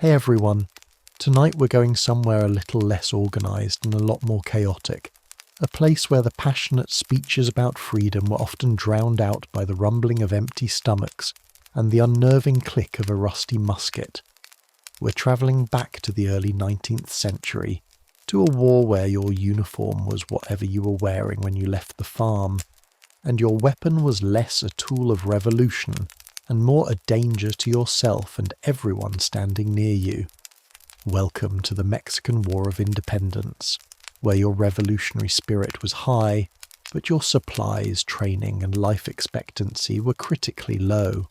Hey everyone, tonight we're going somewhere a little less organised and a lot more chaotic. A place where the passionate speeches about freedom were often drowned out by the rumbling of empty stomachs and the unnerving click of a rusty musket. We're travelling back to the early 19th century, to a war where your uniform was whatever you were wearing when you left the farm, and your weapon was less a tool of revolution and more a danger to yourself and everyone standing near you. Welcome to the Mexican War of Independence, where your revolutionary spirit was high, but your supplies, training and life expectancy were critically low.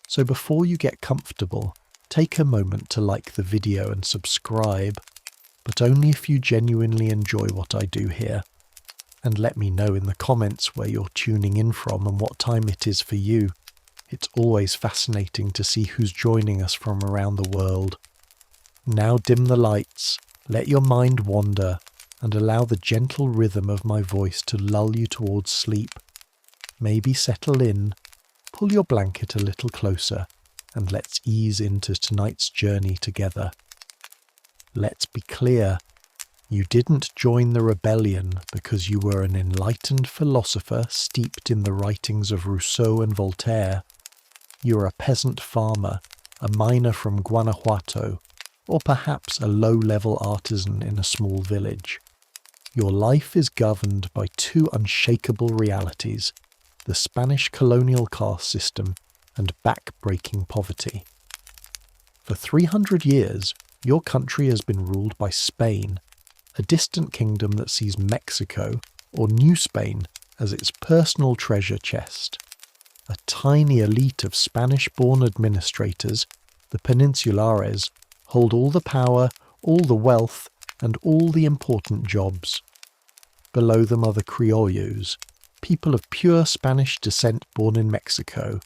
So before you get comfortable, take a moment to like the video and subscribe, but only if you genuinely enjoy what I do here. And let me know in the comments where you're tuning in from and what time it is for you. It's always fascinating to see who's joining us from around the world. Now dim the lights, let your mind wander, and allow the gentle rhythm of my voice to lull you towards sleep. Maybe settle in, pull your blanket a little closer, and let's ease into tonight's journey together. Let's be clear, you didn't join the rebellion because you were an enlightened philosopher steeped in the writings of Rousseau and Voltaire. You're a peasant farmer, a miner from Guanajuato, or perhaps a low-level artisan in a small village. Your life is governed by two unshakable realities, the Spanish colonial caste system and back-breaking poverty. For 300 years, your country has been ruled by Spain, a distant kingdom that sees Mexico, or New Spain, as its personal treasure chest. A tiny elite of Spanish-born administrators, the Peninsulares, hold all the power, all the wealth, and all the important jobs. Below them are the criollos, people of pure Spanish descent born in Mexico.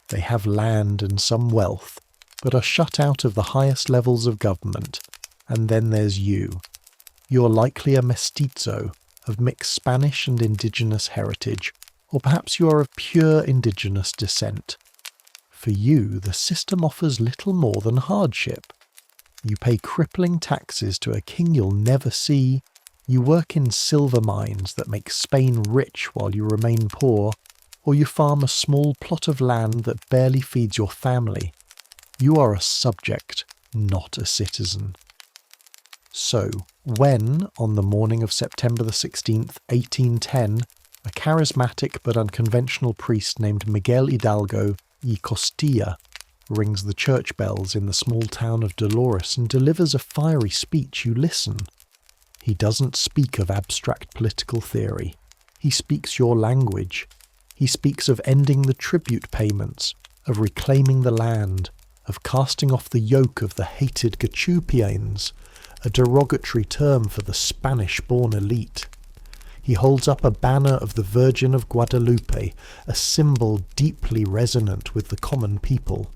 They have land and some wealth, but are shut out of the highest levels of government. And then there's you. You're likely a mestizo of mixed Spanish and indigenous heritage, or perhaps you are of pure indigenous descent. For you, the system offers little more than hardship. You pay crippling taxes to a king you'll never see. You work in silver mines that make Spain rich while you remain poor, or you farm a small plot of land that barely feeds your family. You are a subject, not a citizen. So, when, on the morning of September the 16th, 1810, a charismatic but unconventional priest named Miguel Hidalgo y Costilla rings the church bells in the small town of Dolores and delivers a fiery speech, you listen. He doesn't speak of abstract political theory. He speaks your language. He speaks of ending the tribute payments, of reclaiming the land, of casting off the yoke of the hated Gachupians, a derogatory term for the Spanish-born elite. He holds up a banner of the Virgin of Guadalupe, a symbol deeply resonant with the common people.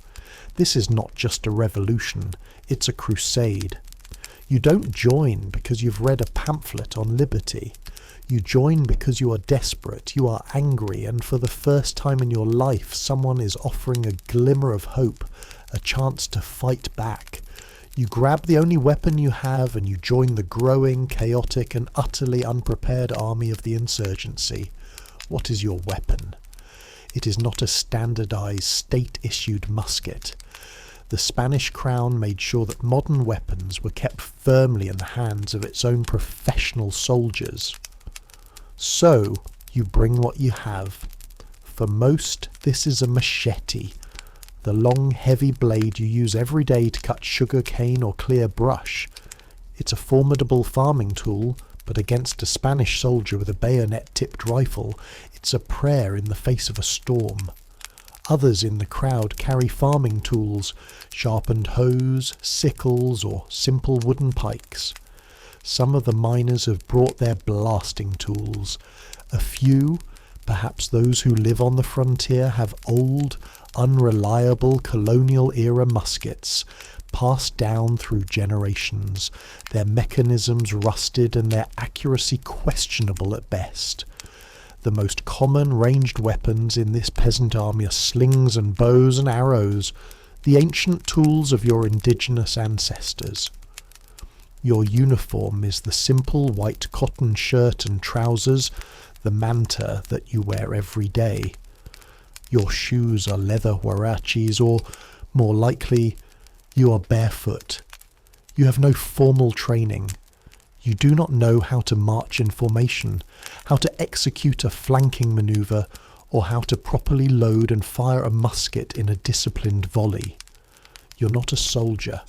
This is not just a revolution, it's a crusade. You don't join because you've read a pamphlet on liberty. You join because you are desperate, you are angry, and for the first time in your life someone is offering a glimmer of hope, a chance to fight back. You grab the only weapon you have and you join the growing, chaotic and utterly unprepared army of the insurgency. What is your weapon? It is not a standardized, state-issued musket. The Spanish crown made sure that modern weapons were kept firmly in the hands of its own professional soldiers. So, you bring what you have. For most, this is a machete, the long, heavy blade you use every day to cut sugar cane or clear brush. It's a formidable farming tool, but against a Spanish soldier with a bayonet-tipped rifle, it's a prayer in the face of a storm. Others in the crowd carry farming tools, sharpened hoes, sickles, or simple wooden pikes. Some of the miners have brought their blasting tools. A few, perhaps those who live on the frontier, have old, unreliable colonial-era muskets, passed down through generations, their mechanisms rusted and their accuracy questionable at best. The most common ranged weapons in this peasant army are slings and bows and arrows. the ancient tools of your indigenous ancestors. Your uniform is the simple white cotton shirt and trousers, the manta that you wear every day. Your shoes are leather huarachis, or, more likely, you are barefoot. You have no formal training. You do not know how to march in formation, how to execute a flanking manoeuvre, or how to properly load and fire a musket in a disciplined volley. You're not a soldier.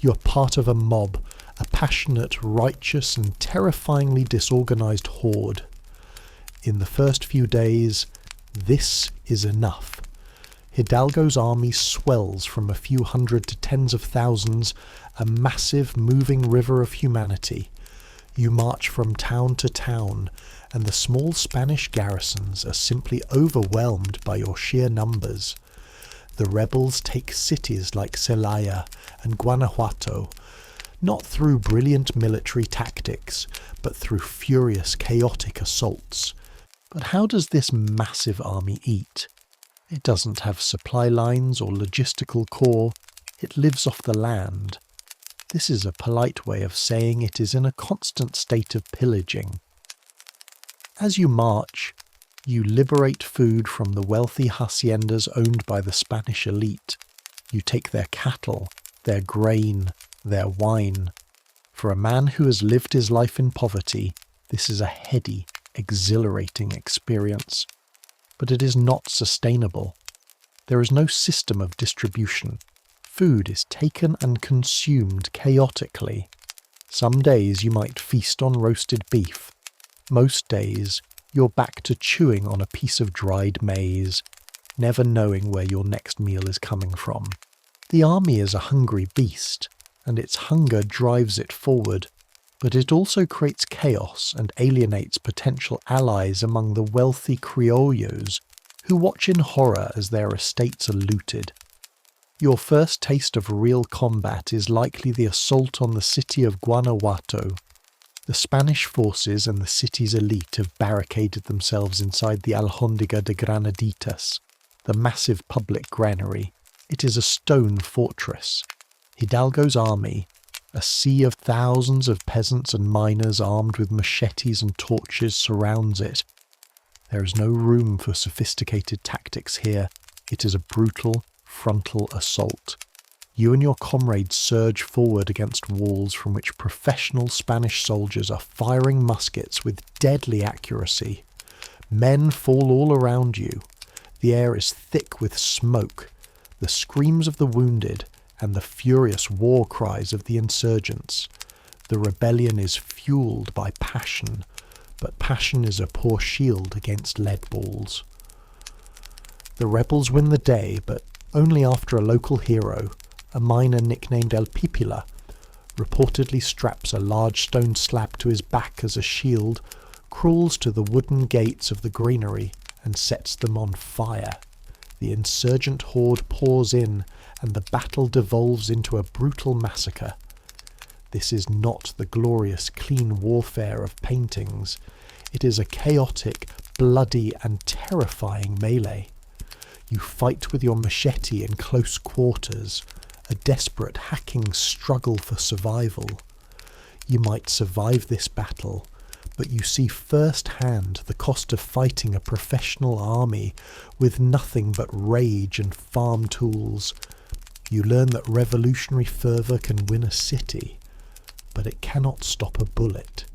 You're part of a mob, a passionate, righteous, and terrifyingly disorganized horde. In the first few days, this is enough. Hidalgo's army swells from a few hundred to tens of thousands, a massive moving river of humanity. You march from town to town, and the small Spanish garrisons are simply overwhelmed by your sheer numbers. The rebels take cities like Celaya and Guanajuato, not through brilliant military tactics, but through furious, chaotic assaults. But how does this massive army eat? It doesn't have supply lines or logistical core. It lives off the land. This is a polite way of saying it is in a constant state of pillaging. As you march, you liberate food from the wealthy haciendas owned by the Spanish elite. You take their cattle, their grain, their wine. For a man who has lived his life in poverty, this is a heady, exhilarating experience. But it is not sustainable. There is no system of distribution. Food is taken and consumed chaotically. Some days you might feast on roasted beef. Most days you're back to chewing on a piece of dried maize, never knowing where your next meal is coming from. The army is a hungry beast, and its hunger drives it forward, but it also creates chaos and alienates potential allies among the wealthy criollos who watch in horror as their estates are looted. Your first taste of real combat is likely the assault on the city of Guanajuato. The Spanish forces and the city's elite have barricaded themselves inside the Alhóndiga de Granaditas, the massive public granary. It is a stone fortress. Hidalgo's army, a sea of thousands of peasants and miners armed with machetes and torches, surrounds it. There is no room for sophisticated tactics here. It is a brutal, frontal assault. You and your comrades surge forward against walls from which professional Spanish soldiers are firing muskets with deadly accuracy. Men fall all around you. The air is thick with smoke. The screams of the wounded and the furious war cries of the insurgents. The rebellion is fueled by passion, but passion is a poor shield against lead balls. The rebels win the day, but only after a local hero, a miner nicknamed El Pipila, reportedly straps a large stone slab to his back as a shield, crawls to the wooden gates of the granary and sets them on fire. The insurgent horde pours in, and the battle devolves into a brutal massacre. This is not the glorious, clean warfare of paintings. It is a chaotic, bloody, and terrifying melee. You fight with your machete in close quarters, a desperate, hacking struggle for survival. You might survive this battle, but you see firsthand the cost of fighting a professional army with nothing but rage and farm tools. You learn that revolutionary fervour can win a city, but it cannot stop a bullet.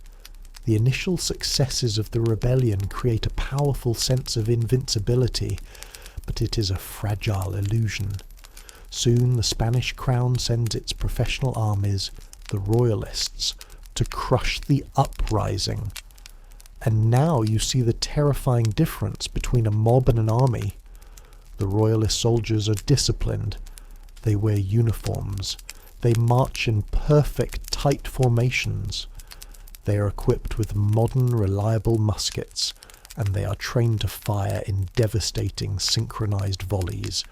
The initial successes of the rebellion create a powerful sense of invincibility, but it is a fragile illusion. Soon the Spanish crown sends its professional armies, the royalists, to crush the uprising. And now you see the terrifying difference between a mob and an army. The royalist soldiers are disciplined. They wear uniforms. They march in perfect, tight formations. They are equipped with modern, reliable muskets, and they are trained to fire in devastating, synchronized volleys.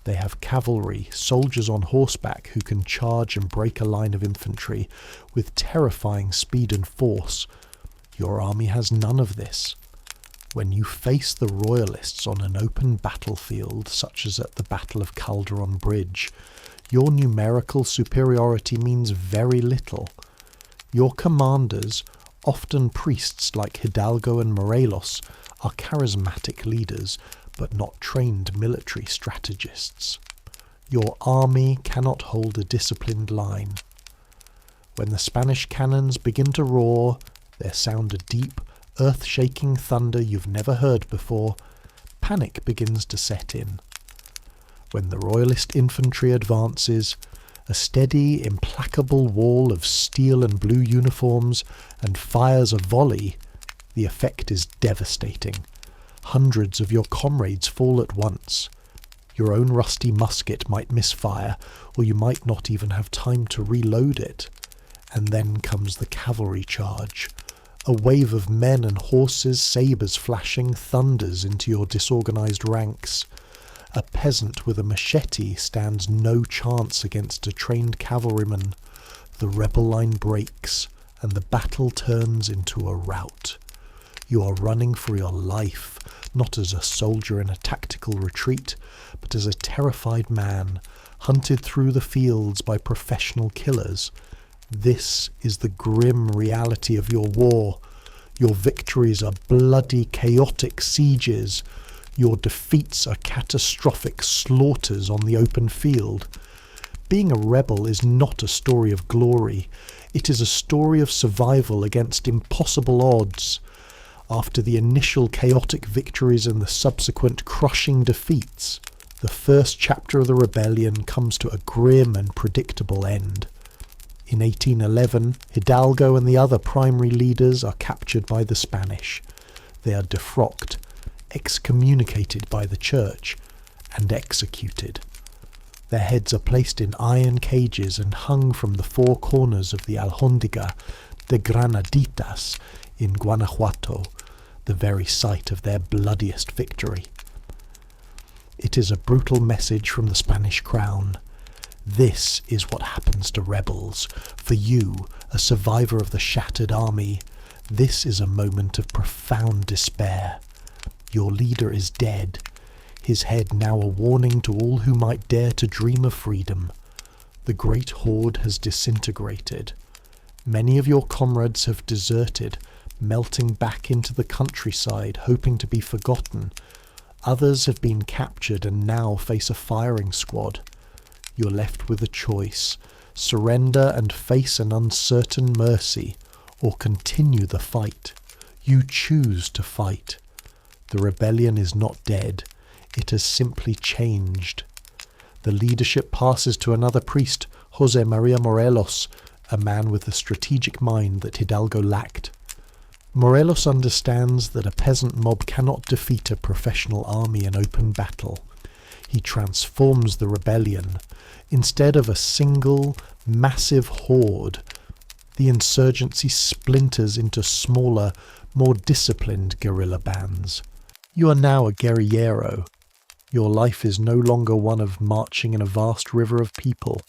They have cavalry, soldiers on horseback who can charge and break a line of infantry with terrifying speed and force. Your army has none of this. When you face the royalists on an open battlefield, such as at the Battle of Calderon Bridge, your numerical superiority means very little. Your commanders, often priests like Hidalgo and Morelos, are charismatic leaders, but not trained military strategists. Your army cannot hold a disciplined line. When the Spanish cannons begin to roar, there sound a deep, earth-shaking thunder you've never heard before, panic begins to set in. When the royalist infantry advances, a steady, implacable wall of steel and blue uniforms, and fires a volley, the effect is devastating. Hundreds of your comrades fall at once. Your own rusty musket might misfire, or you might not even have time to reload it. And then comes the cavalry charge. A wave of men and horses, sabres flashing, thunders into your disorganized ranks. A peasant with a machete stands no chance against a trained cavalryman. The rebel line breaks, and the battle turns into a rout. You are running for your life, not as a soldier in a tactical retreat, but as a terrified man, hunted through the fields by professional killers. This is the grim reality of your war. Your victories are bloody, chaotic sieges. Your defeats are catastrophic slaughters on the open field. Being a rebel is not a story of glory. It is a story of survival against impossible odds. After the initial chaotic victories and the subsequent crushing defeats, the first chapter of the rebellion comes to a grim and predictable end. In 1811, Hidalgo and the other primary leaders are captured by the Spanish. They are defrocked, excommunicated by the church, and executed. Their heads are placed in iron cages and hung from the four corners of the Alhóndiga de Granaditas in Guanajuato, the very site of their bloodiest victory. It is a brutal message from the Spanish crown. This is what happens to rebels. For you, a survivor of the shattered army, this is a moment of profound despair. Your leader is dead, his head now a warning to all who might dare to dream of freedom. The great horde has disintegrated. Many of your comrades have deserted, melting back into the countryside, hoping to be forgotten. Others have been captured and now face a firing squad. You're left with a choice: surrender and face an uncertain mercy, or continue the fight. You choose to fight. The rebellion is not dead, it has simply changed. The leadership passes to another priest, José María Morelos, a man with the strategic mind that Hidalgo lacked. Morelos understands that a peasant mob cannot defeat a professional army in open battle. He transforms the rebellion. Instead of a single, massive horde, the insurgency splinters into smaller, more disciplined guerrilla bands. You are now a guerrillero. Your life is no longer one of marching in a vast river of people.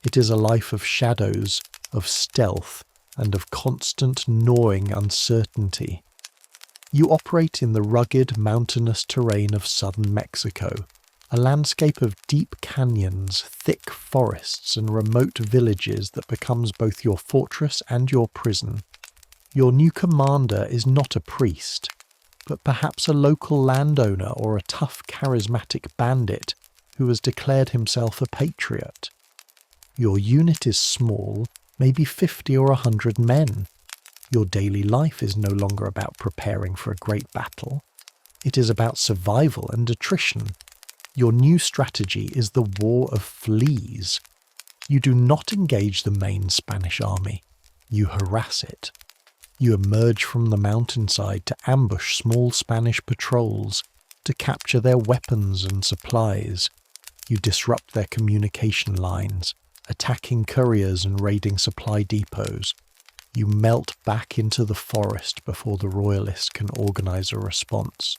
It is a life of shadows, of stealth, and of constant gnawing uncertainty. You operate in the rugged, mountainous terrain of southern Mexico, a landscape of deep canyons, thick forests, and remote villages that becomes both your fortress and your prison. Your new commander is not a priest, but perhaps a local landowner or a tough, charismatic bandit who has declared himself a patriot. Your unit is small, maybe 50 or 100 men. Your daily life is no longer about preparing for a great battle. It is about survival and attrition. Your new strategy is the war of fleas. You do not engage the main Spanish army. You harass it. You emerge from the mountainside to ambush small Spanish patrols, to capture their weapons and supplies. You disrupt their communication lines, attacking couriers and raiding supply depots. You melt back into the forest before the royalists can organize a response.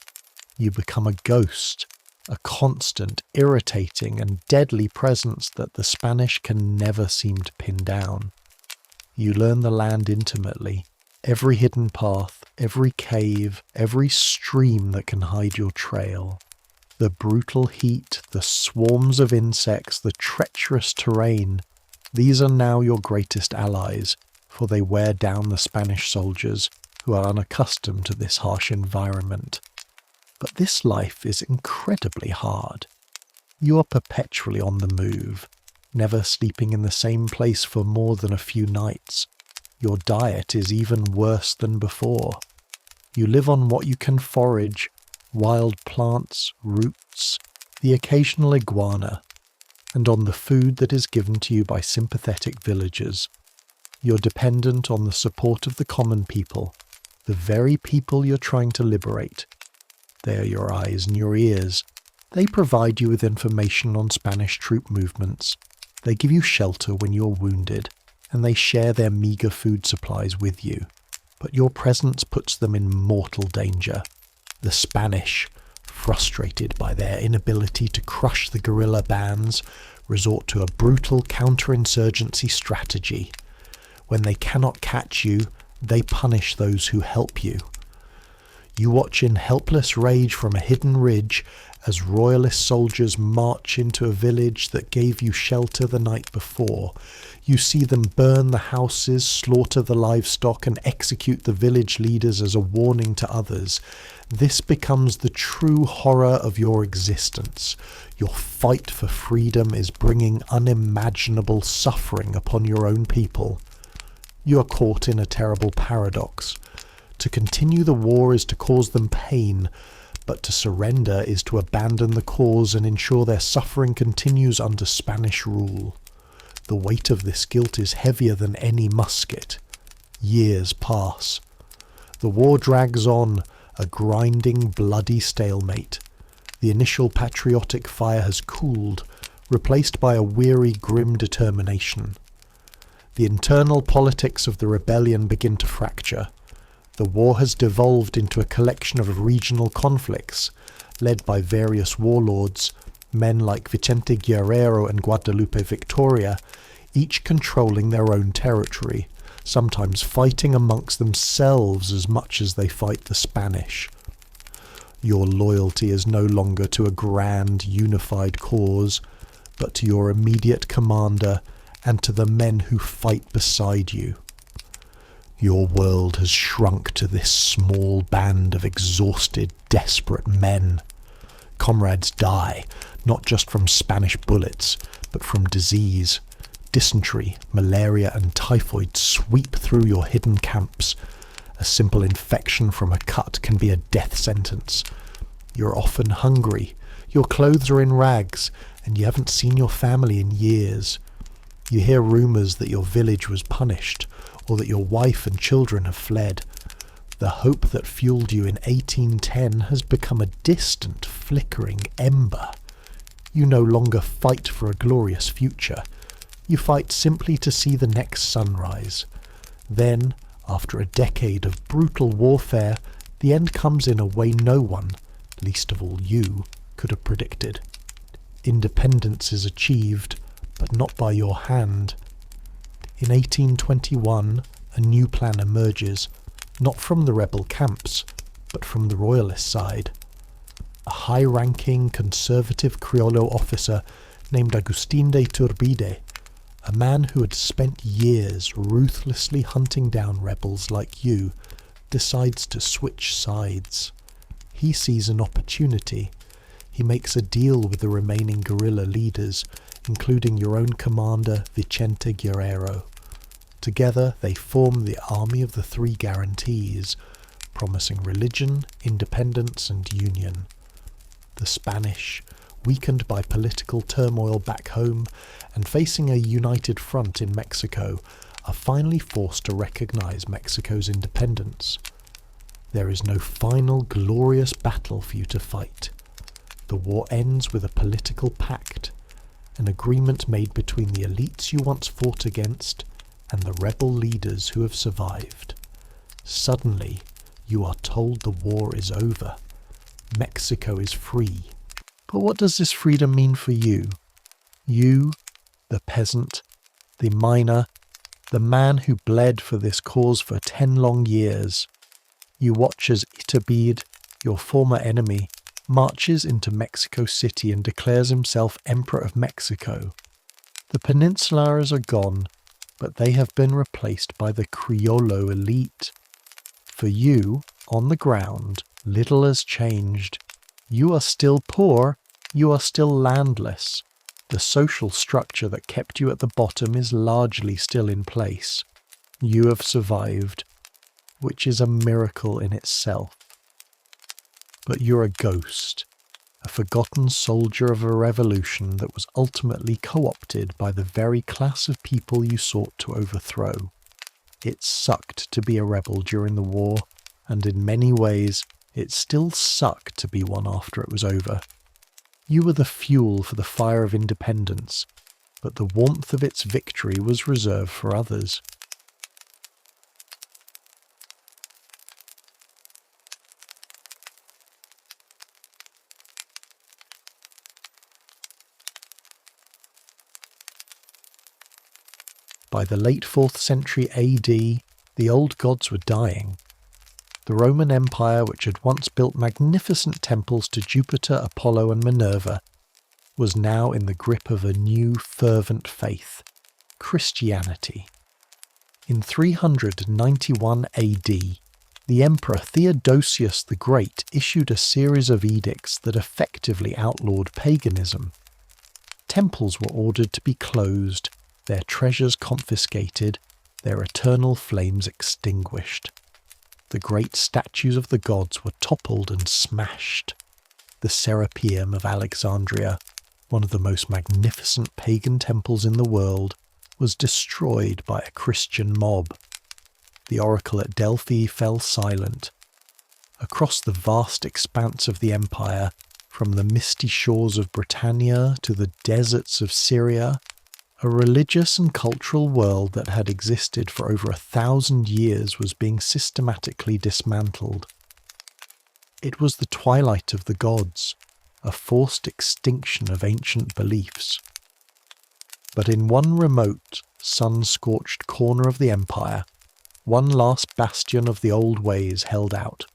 You become a ghost, a constant, irritating and deadly presence that the Spanish can never seem to pin down. You learn the land intimately. Every hidden path, every cave, every stream that can hide your trail. The brutal heat, the swarms of insects, the treacherous terrain, these are now your greatest allies, for they wear down the Spanish soldiers who are unaccustomed to this harsh environment. But this life is incredibly hard. You are perpetually on the move, never sleeping in the same place for more than a few nights. Your diet is even worse than before. You live on what you can forage, wild plants, roots, the occasional iguana, and on the food that is given to you by sympathetic villagers. You're dependent on the support of the common people, the very people you're trying to liberate. They are your eyes and your ears. They provide you with information on Spanish troop movements. They give you shelter when you're wounded, and they share their meagre food supplies with you. But your presence puts them in mortal danger. The Spanish, frustrated by their inability to crush the guerrilla bands, resort to a brutal counterinsurgency strategy. When they cannot catch you, they punish those who help you. You watch in helpless rage from a hidden ridge as royalist soldiers march into a village that gave you shelter the night before. You see them burn the houses, slaughter the livestock, and execute the village leaders as a warning to others. This becomes the true horror of your existence. Your fight for freedom is bringing unimaginable suffering upon your own people. You are caught in a terrible paradox. To continue the war is to cause them pain, but to surrender is to abandon the cause and ensure their suffering continues under Spanish rule. The weight of this guilt is heavier than any musket. Years pass. The war drags on, a grinding, bloody stalemate. The initial patriotic fire has cooled, replaced by a weary, grim determination. The internal politics of the rebellion begin to fracture. The war has devolved into a collection of regional conflicts, led by various warlords, men like Vicente Guerrero and Guadalupe Victoria, each controlling their own territory, sometimes fighting amongst themselves as much as they fight the Spanish. Your loyalty is no longer to a grand, unified cause, but to your immediate commander and to the men who fight beside you. Your world has shrunk to this small band of exhausted, desperate men. Comrades die, not just from Spanish bullets, but from disease. Dysentery, malaria, and typhoid sweep through your hidden camps. A simple infection from a cut can be a death sentence. You're often hungry, your clothes are in rags, and you haven't seen your family in years. You hear rumours that your village was punished, or that your wife and children have fled. The hope that fueled you in 1810 has become a distant, flickering ember. You no longer fight for a glorious future. You fight simply to see the next sunrise. Then, after a decade of brutal warfare, the end comes in a way no one, least of all you, could have predicted. Independence is achieved, but not by your hand. In 1821, a new plan emerges, not from the rebel camps, but from the royalist side. A high-ranking conservative Criollo officer named Agustín de Iturbide, a man who had spent years ruthlessly hunting down rebels like you, decides to switch sides. He sees an opportunity. He makes a deal with the remaining guerrilla leaders, including your own commander, Vicente Guerrero. Together they form the Army of the Three Guarantees, promising religion, independence, and union. The Spanish, weakened by political turmoil back home and facing a united front in Mexico, are finally forced to recognize Mexico's independence. There is no final glorious battle for you to fight. The war ends with a political pact, an agreement made between the elites you once fought against and the rebel leaders who have survived. Suddenly, you are told the war is over. Mexico is free. But what does this freedom mean for you? You, the peasant, the miner, the man who bled for this cause for 10 long years. You watch as Iturbide, your former enemy, marches into Mexico City and declares himself Emperor of Mexico. The Peninsulars are gone, but they have been replaced by the Criollo elite. For you, on the ground, little has changed. You are still poor, you are still landless. The social structure that kept you at the bottom is largely still in place. You have survived, which is a miracle in itself. But you're a ghost, a forgotten soldier of a revolution that was ultimately co-opted by the very class of people you sought to overthrow. It sucked to be a rebel during the war, and in many ways it still sucked to be one after it was over. You were the fuel for the fire of independence, but the warmth of its victory was reserved for others. By the late 4th century AD, the old gods were dying. The Roman Empire, which had once built magnificent temples to Jupiter, Apollo and Minerva, was now in the grip of a new fervent faith, Christianity. In 391 AD, the Emperor Theodosius the Great issued a series of edicts that effectively outlawed paganism. Temples were ordered to be closed, their treasures confiscated, their eternal flames extinguished. The great statues of the gods were toppled and smashed. The Serapeum of Alexandria, one of the most magnificent pagan temples in the world, was destroyed by a Christian mob. The oracle at Delphi fell silent. Across the vast expanse of the empire, from the misty shores of Britannia to the deserts of Syria, a religious and cultural world that had existed for over 1,000 years was being systematically dismantled. It was the twilight of the gods, a forced extinction of ancient beliefs. But in one remote, sun-scorched corner of the empire, one last bastion of the old ways held out.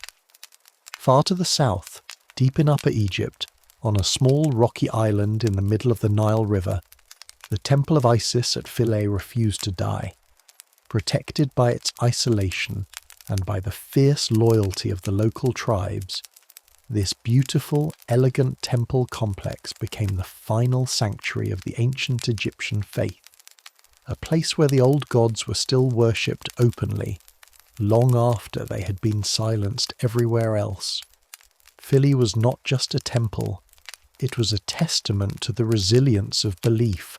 Far to the south, deep in Upper Egypt, on a small rocky island in the middle of the Nile River, the temple of Isis at Philae refused to die. Protected by its isolation and by the fierce loyalty of the local tribes, this beautiful, elegant temple complex became the final sanctuary of the ancient Egyptian faith, a place where the old gods were still worshipped openly, long after they had been silenced everywhere else. Philae was not just a temple, it was a testament to the resilience of belief,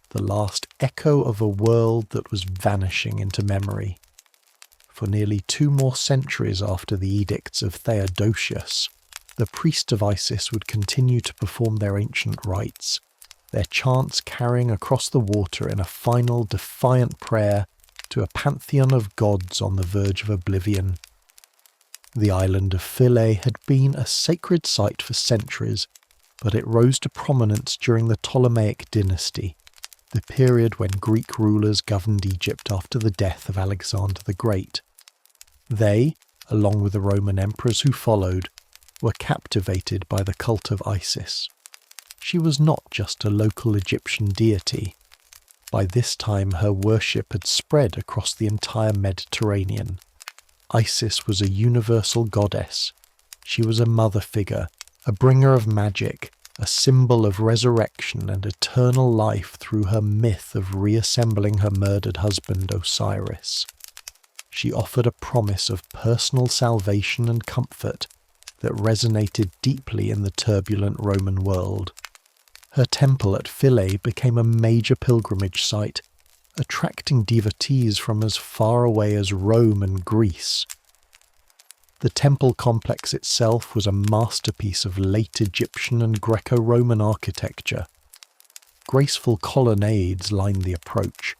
the last echo of a world that was vanishing into memory. For nearly 2 more centuries after the edicts of Theodosius, the priests of Isis would continue to perform their ancient rites, their chants carrying across the water in a final defiant prayer to a pantheon of gods on the verge of oblivion. The island of Philae had been a sacred site for centuries, but it rose to prominence during the Ptolemaic dynasty, the period when Greek rulers governed Egypt after the death of Alexander the Great. They, along with the Roman emperors who followed, were captivated by the cult of Isis. She was not just a local Egyptian deity. By this time her worship had spread across the entire Mediterranean. Isis was a universal goddess. She was a mother figure, a bringer of magic, a symbol of resurrection and eternal life through her myth of reassembling her murdered husband Osiris. She offered a promise of personal salvation and comfort that resonated deeply in the turbulent Roman world. Her temple at Philae became a major pilgrimage site, attracting devotees from as far away as Rome and Greece. The temple complex itself was a masterpiece of late Egyptian and Greco-Roman architecture. Graceful colonnades lined the approach,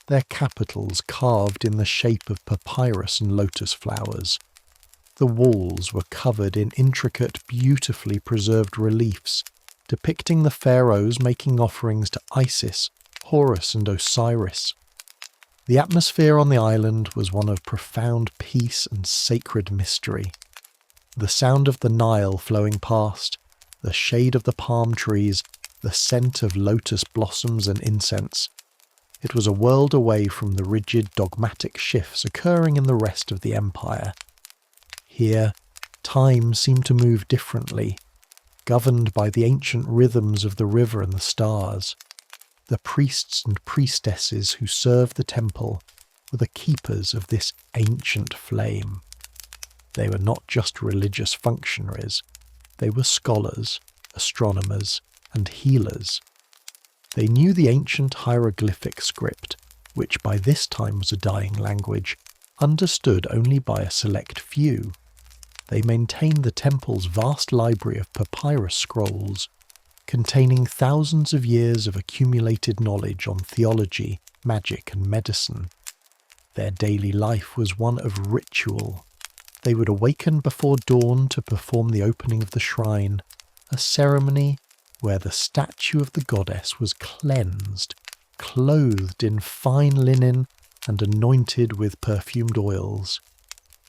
their capitals carved in the shape of papyrus and lotus flowers. The walls were covered in intricate, beautifully preserved reliefs, depicting the pharaohs making offerings to Isis, Horus and Osiris. The atmosphere on the island was one of profound peace and sacred mystery. The sound of the Nile flowing past, the shade of the palm trees, the scent of lotus blossoms and incense. It was a world away from the rigid dogmatic shifts occurring in the rest of the empire. Here, time seemed to move differently, governed by the ancient rhythms of the river and the stars. The priests and priestesses who served the temple were the keepers of this ancient flame. They were not just religious functionaries, they were scholars, astronomers, and healers. They knew the ancient hieroglyphic script, which by this time was a dying language, understood only by a select few. They maintained the temple's vast library of papyrus scrolls, containing thousands of years of accumulated knowledge on theology, magic, and medicine. Their daily life was one of ritual. They would awaken before dawn to perform the opening of the shrine, a ceremony where the statue of the goddess was cleansed, clothed in fine linen, and anointed with perfumed oils.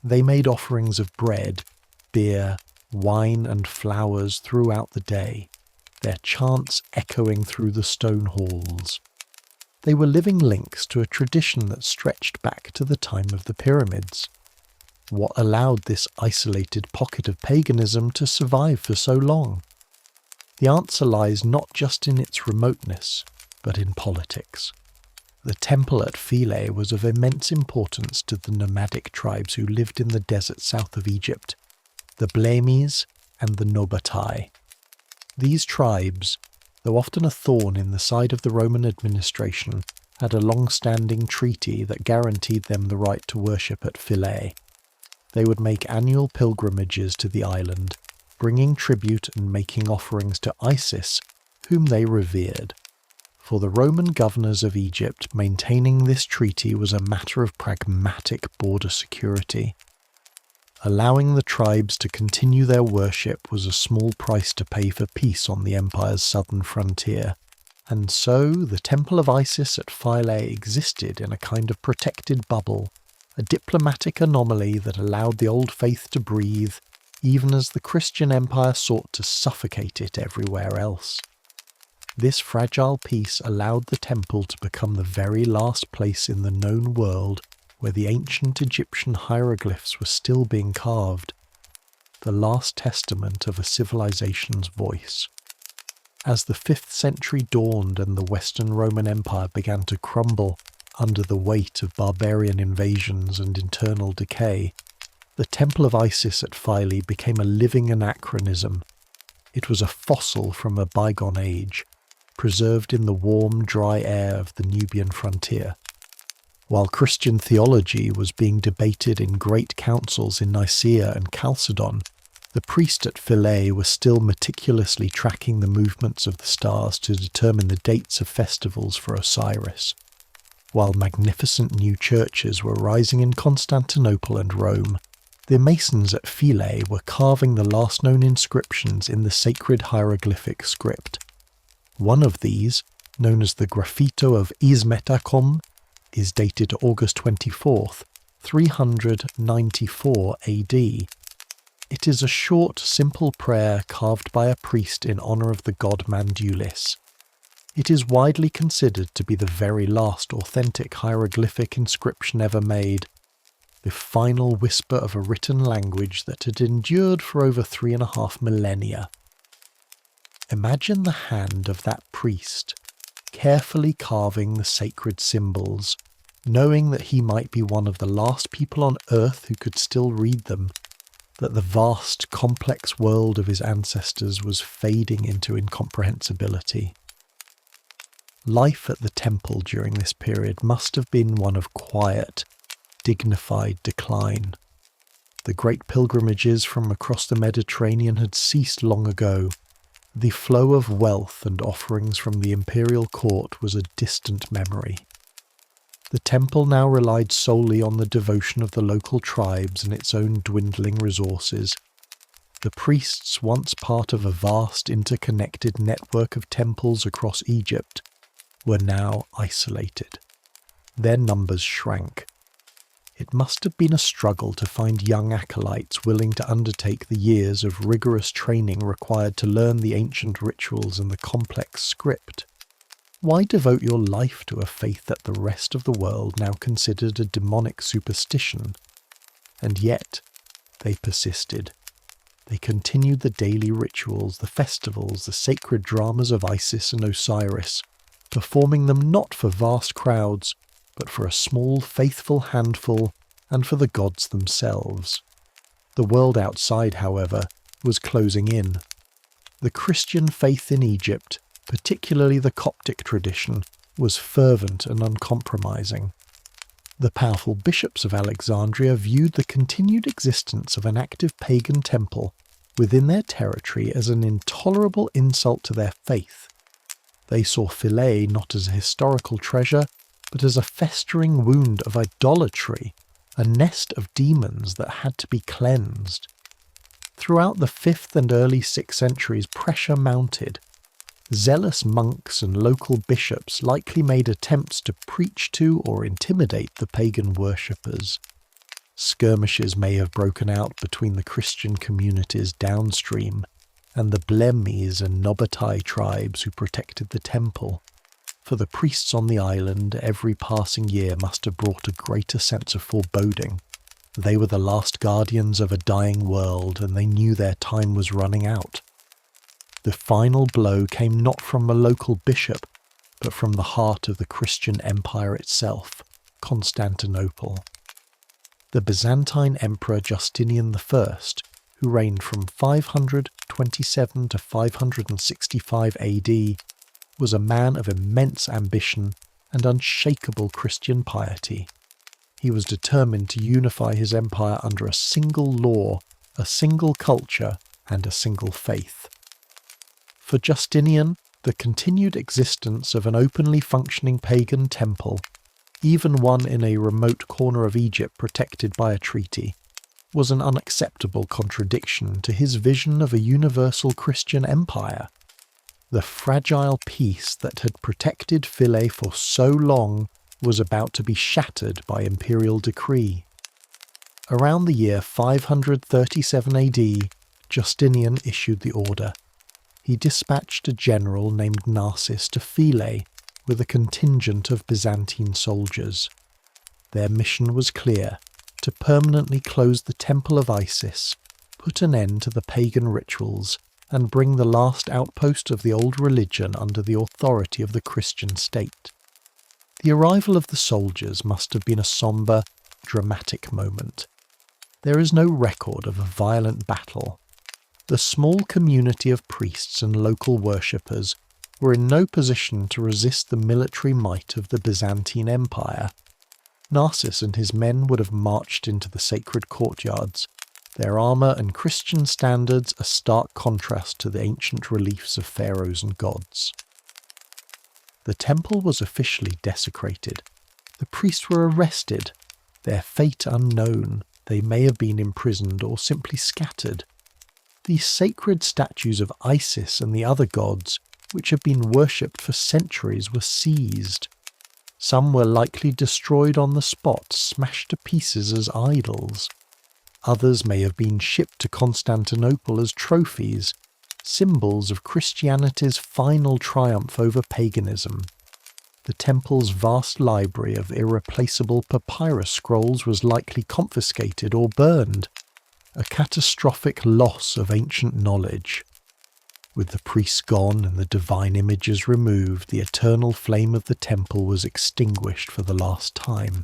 They made offerings of bread, beer, wine, and flowers throughout the day, their chants echoing through the stone halls. They were living links to a tradition that stretched back to the time of the pyramids. What allowed this isolated pocket of paganism to survive for so long? The answer lies not just in its remoteness, but in politics. The temple at Philae was of immense importance to the nomadic tribes who lived in the desert south of Egypt, the Blemis and the Nobatai. These tribes, though often a thorn in the side of the Roman administration, had a long-standing treaty that guaranteed them the right to worship at Philae. They would make annual pilgrimages to the island, bringing tribute and making offerings to Isis, whom they revered. For the Roman governors of Egypt, maintaining this treaty was a matter of pragmatic border security. Allowing the tribes to continue their worship was a small price to pay for peace on the empire's southern frontier, and so the Temple of Isis at Philae existed in a kind of protected bubble, a diplomatic anomaly that allowed the old faith to breathe, even as the Christian empire sought to suffocate it everywhere else. This fragile peace allowed the temple to become the very last place in the known world where the ancient Egyptian hieroglyphs were still being carved, the last testament of a civilization's voice. As the 5th century dawned and the Western Roman Empire began to crumble under the weight of barbarian invasions and internal decay, the Temple of Isis at Philae became a living anachronism. It was a fossil from a bygone age, preserved in the warm, dry air of the Nubian frontier. While Christian theology was being debated in great councils in Nicaea and Chalcedon, the priest at Philae was still meticulously tracking the movements of the stars to determine the dates of festivals for Osiris. While magnificent new churches were rising in Constantinople and Rome, the masons at Philae were carving the last known inscriptions in the sacred hieroglyphic script. One of these, known as the Graffito of Ismetakom, is dated August 24th, 394 AD. It is a short, simple prayer carved by a priest in honour of the god Mandulis. It is widely considered to be the very last authentic hieroglyphic inscription ever made, the final whisper of a written language that had endured for over 3.5 millennia. Imagine the hand of that priest, carefully carving the sacred symbols, knowing that he might be one of the last people on earth who could still read them, that the vast, complex world of his ancestors was fading into incomprehensibility. Life at the temple during this period must have been one of quiet, dignified decline. The great pilgrimages from across the Mediterranean had ceased long ago. The flow of wealth and offerings from the imperial court was a distant memory. The temple now relied solely on the devotion of the local tribes and its own dwindling resources. The priests, once part of a vast interconnected network of temples across Egypt, were now isolated. their numbers shrank. It must have been a struggle to find young acolytes willing to undertake the years of rigorous training required to learn the ancient rituals and the complex script. Why devote your life to a faith that the rest of the world now considered a demonic superstition? And yet, they persisted. They continued the daily rituals, the festivals, the sacred dramas of Isis and Osiris, performing them not for vast crowds, but for a small, faithful handful and for the gods themselves. The world outside, however, was closing in. The Christian faith in Egypt, particularly the Coptic tradition, was fervent and uncompromising. The powerful bishops of Alexandria viewed the continued existence of an active pagan temple within their territory as an intolerable insult to their faith. They saw Philae not as a historical treasure, but as a festering wound of idolatry, a nest of demons that had to be cleansed. Throughout the 5th and early 6th centuries, pressure mounted. Zealous monks and local bishops likely made attempts to preach to or intimidate the pagan worshippers. Skirmishes may have broken out between the Christian communities downstream and the Blemmyes and Nobbatai tribes who protected the temple. For the priests on the island, every passing year must have brought a greater sense of foreboding. They were the last guardians of a dying world, and they knew their time was running out. The final blow came not from a local bishop, but from the heart of the Christian Empire itself, Constantinople. The Byzantine Emperor Justinian I, who reigned from 527 to 565 AD, was a man of immense ambition and unshakable Christian piety. He was determined to unify his empire under a single law, a single culture, and a single faith. For Justinian, the continued existence of an openly functioning pagan temple, even one in a remote corner of Egypt protected by a treaty, was an unacceptable contradiction to his vision of a universal Christian empire. The fragile peace that had protected Philae for so long was about to be shattered by imperial decree. Around the year 537 AD, Justinian issued the order. He dispatched a general named Narses to Philae with a contingent of Byzantine soldiers. Their mission was clear: to permanently close the temple of Isis, put an end to the pagan rituals, and bring the last outpost of the old religion under the authority of the Christian state. The arrival of the soldiers must have been a sombre, dramatic moment. There is no record of a violent battle. The small community of priests and local worshippers were in no position to resist the military might of the Byzantine Empire. Narses and his men would have marched into the sacred courtyards, their armour and Christian standards a stark contrast to the ancient reliefs of pharaohs and gods. The temple was officially desecrated. The priests were arrested, their fate unknown. They may have been imprisoned or simply scattered. These sacred statues of Isis and the other gods, which had been worshipped for centuries, were seized. Some were likely destroyed on the spot, smashed to pieces as idols. Others may have been shipped to Constantinople as trophies, symbols of Christianity's final triumph over paganism. The temple's vast library of irreplaceable papyrus scrolls was likely confiscated or burned, a catastrophic loss of ancient knowledge. With the priests gone and the divine images removed, the eternal flame of the temple was extinguished for the last time.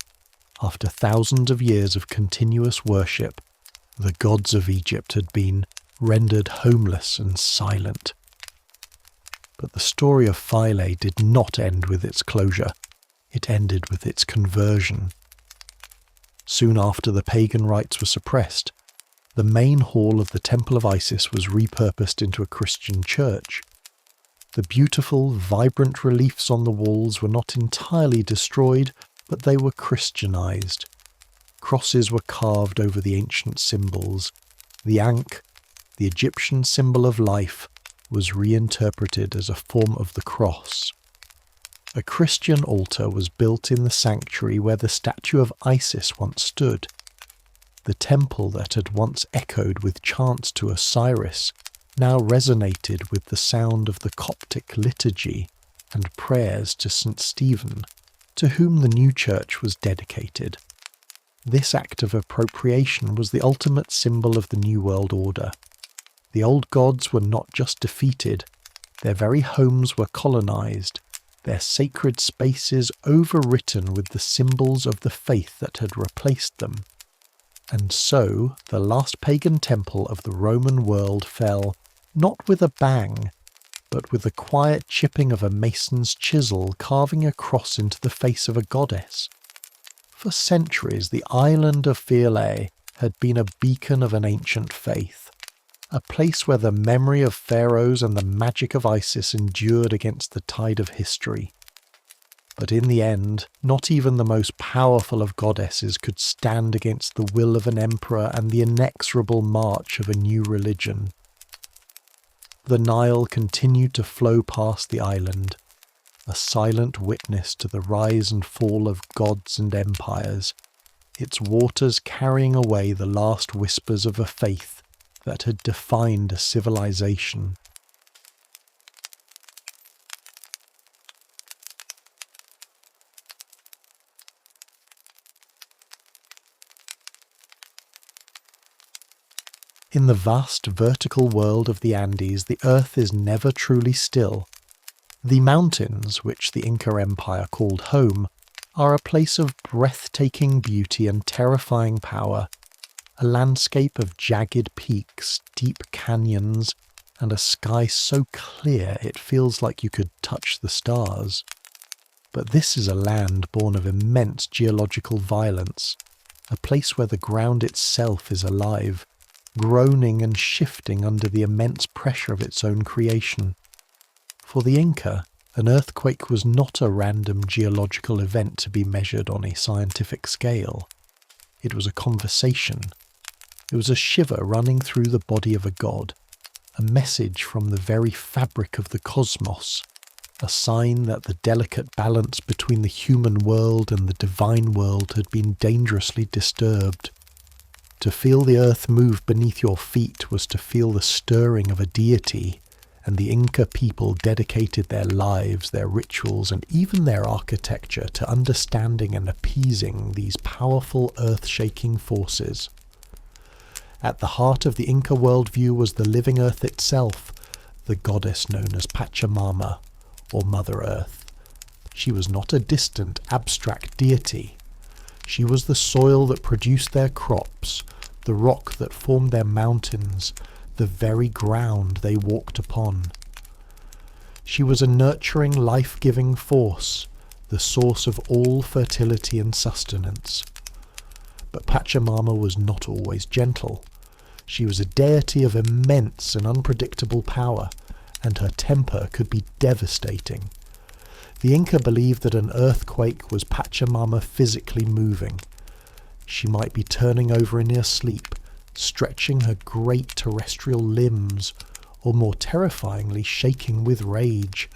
After thousands of years of continuous worship, the gods of Egypt had been rendered homeless and silent. But the story of Philae did not end with its closure. It ended with its conversion. Soon after the pagan rites were suppressed, the main hall of the Temple of Isis was repurposed into a Christian church. The beautiful, vibrant reliefs on the walls were not entirely destroyed, but they were Christianized. Crosses were carved over the ancient symbols. The Ankh, the Egyptian symbol of life, was reinterpreted as a form of the cross. A Christian altar was built in the sanctuary where the statue of Isis once stood. The temple that had once echoed with chants to Osiris now resonated with the sound of the Coptic liturgy and prayers to St. Stephen, to whom the new church was dedicated. This act of appropriation was the ultimate symbol of the New World Order. The old gods were not just defeated, their very homes were colonized, their sacred spaces overwritten with the symbols of the faith that had replaced them. And so the last pagan temple of the Roman world fell, not with a bang, but with the quiet chipping of a mason's chisel carving a cross into the face of a goddess. For centuries the island of Philae had been a beacon of an ancient faith, a place where the memory of pharaohs and the magic of Isis endured against the tide of history. But in the end, not even the most powerful of goddesses could stand against the will of an emperor and the inexorable march of a new religion. The Nile continued to flow past the island, a silent witness to the rise and fall of gods and empires, its waters carrying away the last whispers of a faith that had defined a civilization. In the vast vertical world of the Andes, the earth is never truly still. The mountains, which the Inca Empire called home, are a place of breathtaking beauty and terrifying power, a landscape of jagged peaks, deep canyons, and a sky so clear it feels like you could touch the stars. But this is a land born of immense geological violence, a place where the ground itself is alive, groaning and shifting under the immense pressure of its own creation. For the Inca, an earthquake was not a random geological event to be measured on a scientific scale. It was a conversation. It was a shiver running through the body of a god, a message from the very fabric of the cosmos, a sign that the delicate balance between the human world and the divine world had been dangerously disturbed. To feel the earth move beneath your feet was to feel the stirring of a deity, and the Inca people dedicated their lives, their rituals, and even their architecture to understanding and appeasing these powerful earth-shaking forces. At the heart of the Inca worldview was the living earth itself, the goddess known as Pachamama, or Mother Earth. She was not a distant, abstract deity. She was the soil that produced their crops, the rock that formed their mountains, the very ground they walked upon. She was a nurturing, life-giving force, the source of all fertility and sustenance. But Pachamama was not always gentle. She was a deity of immense and unpredictable power, and her temper could be devastating. The Inca believed that an earthquake was Pachamama physically moving. She might be turning over in her sleep, stretching her great terrestrial limbs, or more terrifyingly shaking with rage.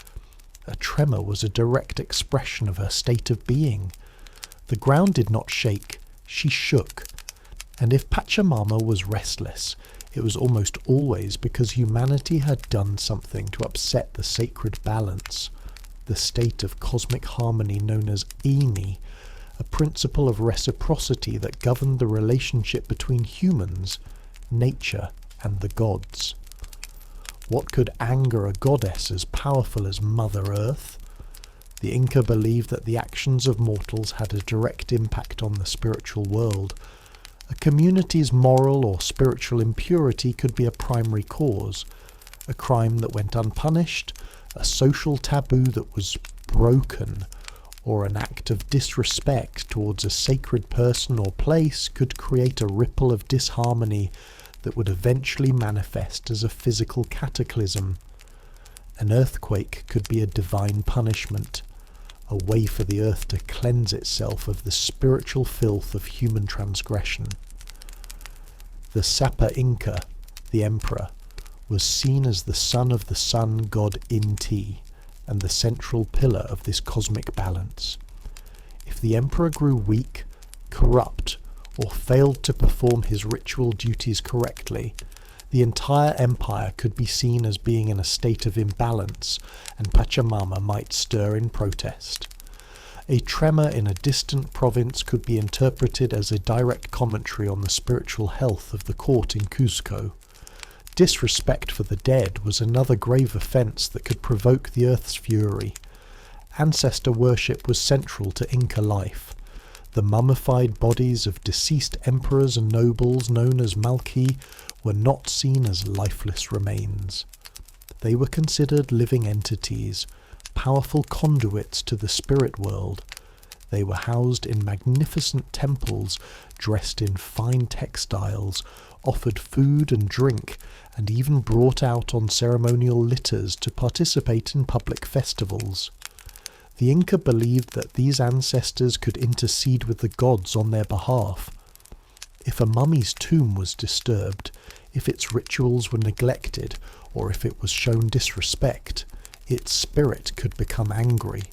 A tremor was a direct expression of her state of being. The ground did not shake, she shook. And if Pachamama was restless, it was almost always because humanity had done something to upset the sacred balance, the state of cosmic harmony known as Imi, a principle of reciprocity that governed the relationship between humans, nature, and the gods. What could anger a goddess as powerful as Mother Earth? The Inca believed that the actions of mortals had a direct impact on the spiritual world. A community's moral or spiritual impurity could be a primary cause, a crime that went unpunished, a social taboo that was broken, or an act of disrespect towards a sacred person or place could create a ripple of disharmony that would eventually manifest as a physical cataclysm. An earthquake could be a divine punishment, a way for the earth to cleanse itself of the spiritual filth of human transgression. The Sapa Inca, the emperor, was seen as the son of the sun god Inti, and the central pillar of this cosmic balance. If the emperor grew weak, corrupt, or failed to perform his ritual duties correctly, the entire empire could be seen as being in a state of imbalance, and Pachamama might stir in protest. A tremor in a distant province could be interpreted as a direct commentary on the spiritual health of the court in Cuzco. Disrespect for the dead was another grave offence that could provoke the earth's fury. Ancestor worship was central to Inca life. The mummified bodies of deceased emperors and nobles known as malki were not seen as lifeless remains. They were considered living entities, powerful conduits to the spirit world. They were housed in magnificent temples, dressed in fine textiles, offered food and drink, and even brought out on ceremonial litters to participate in public festivals. The Inca believed that these ancestors could intercede with the gods on their behalf. If a mummy's tomb was disturbed, if its rituals were neglected, or if it was shown disrespect, its spirit could become angry.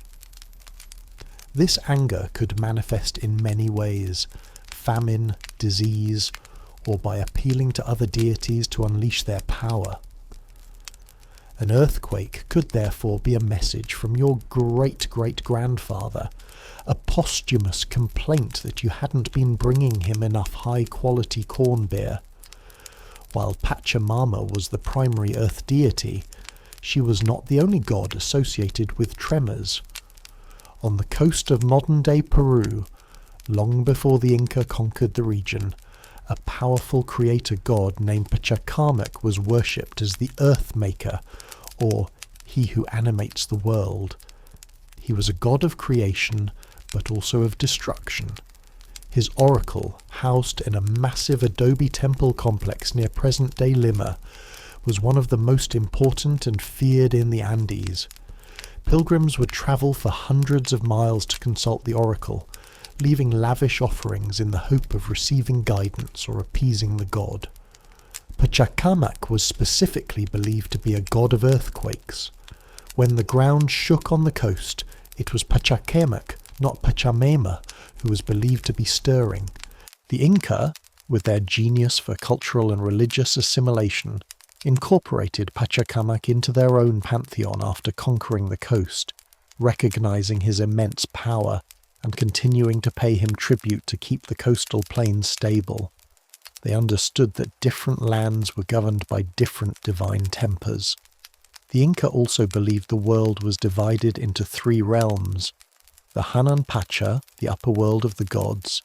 This anger could manifest in many ways: famine, disease, or by appealing to other deities to unleash their power. An earthquake could therefore be a message from your great-great-grandfather, a posthumous complaint that you hadn't been bringing him enough high-quality corn beer. While Pachamama was the primary earth deity, she was not the only god associated with tremors. On the coast of modern-day Peru, long before the Inca conquered the region, a powerful creator god named Pachacamac was worshipped as the Earth Maker, or he who animates the world. He was a god of creation, but also of destruction. His oracle, housed in a massive adobe temple complex near present-day Lima, was one of the most important and feared in the Andes. Pilgrims would travel for hundreds of miles to consult the oracle, leaving lavish offerings in the hope of receiving guidance or appeasing the god. Pachacamac was specifically believed to be a god of earthquakes. When the ground shook on the coast, it was Pachacamac, not Pachamama, who was believed to be stirring. The Inca, with their genius for cultural and religious assimilation, incorporated Pachacamac into their own pantheon after conquering the coast, recognizing his immense power and continuing to pay him tribute to keep the coastal plains stable. They understood that different lands were governed by different divine tempers. The Inca also believed the world was divided into three realms: the Hanan Pacha, the upper world of the gods,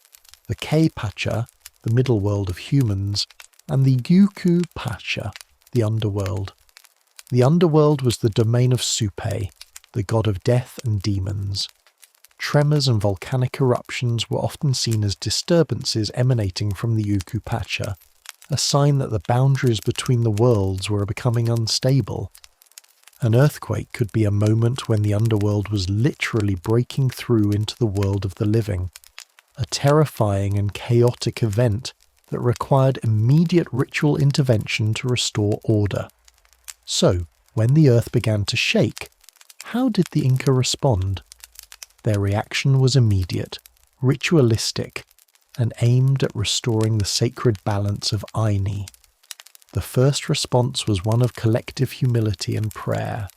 the Kay Pacha, the middle world of humans, and the Yuku Pacha, the underworld. The underworld was the domain of Supe, the god of death and demons. Tremors and volcanic eruptions were often seen as disturbances emanating from the Yuku Pacha, a sign that the boundaries between the worlds were becoming unstable. An earthquake could be a moment when the underworld was literally breaking through into the world of the living, a terrifying and chaotic event that required immediate ritual intervention to restore order. So, when the earth began to shake, how did the Inca respond? Their reaction was immediate, ritualistic, and aimed at restoring the sacred balance of Aini. The first response was one of collective humility and prayer.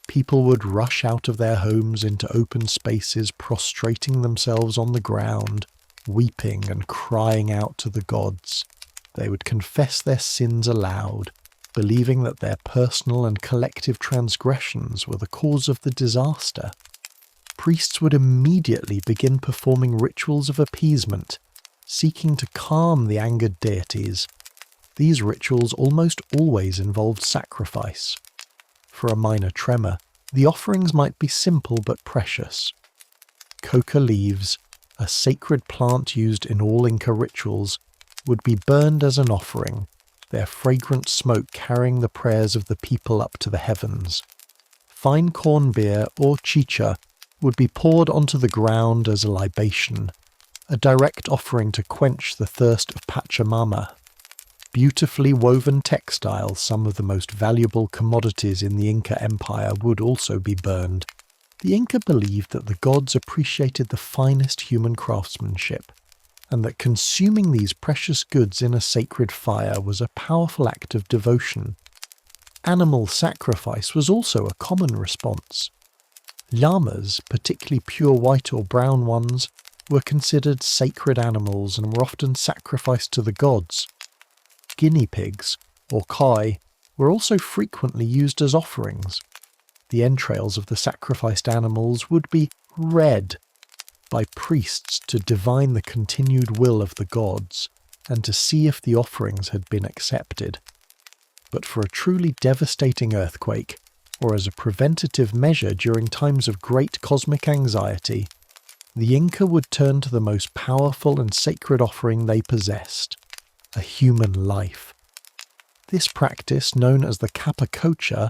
People would rush out of their homes into open spaces, prostrating themselves on the ground, weeping and crying out to the gods. They would confess their sins aloud, believing that their personal and collective transgressions were the cause of the disaster. Priests would immediately begin performing rituals of appeasement, seeking to calm the angered deities. These rituals almost always involved sacrifice. For a minor tremor, the offerings might be simple but precious. Coca leaves, a sacred plant used in all Inca rituals, would be burned as an offering, their fragrant smoke carrying the prayers of the people up to the heavens. Fine corn beer or chicha would be poured onto the ground as a libation, a direct offering to quench the thirst of Pachamama. Beautifully woven textiles, some of the most valuable commodities in the Inca Empire, would also be burned. The Inca believed that the gods appreciated the finest human craftsmanship, and that consuming these precious goods in a sacred fire was a powerful act of devotion. Animal sacrifice was also a common response. Llamas, particularly pure white or brown ones, were considered sacred animals and were often sacrificed to the gods. Guinea pigs, or kai, were also frequently used as offerings. The entrails of the sacrificed animals would be read by priests to divine the continued will of the gods and to see if the offerings had been accepted. But for a truly devastating earthquake, or as a preventative measure during times of great cosmic anxiety, the Inca would turn to the most powerful and sacred offering they possessed, a human life. This practice, known as the capacocha,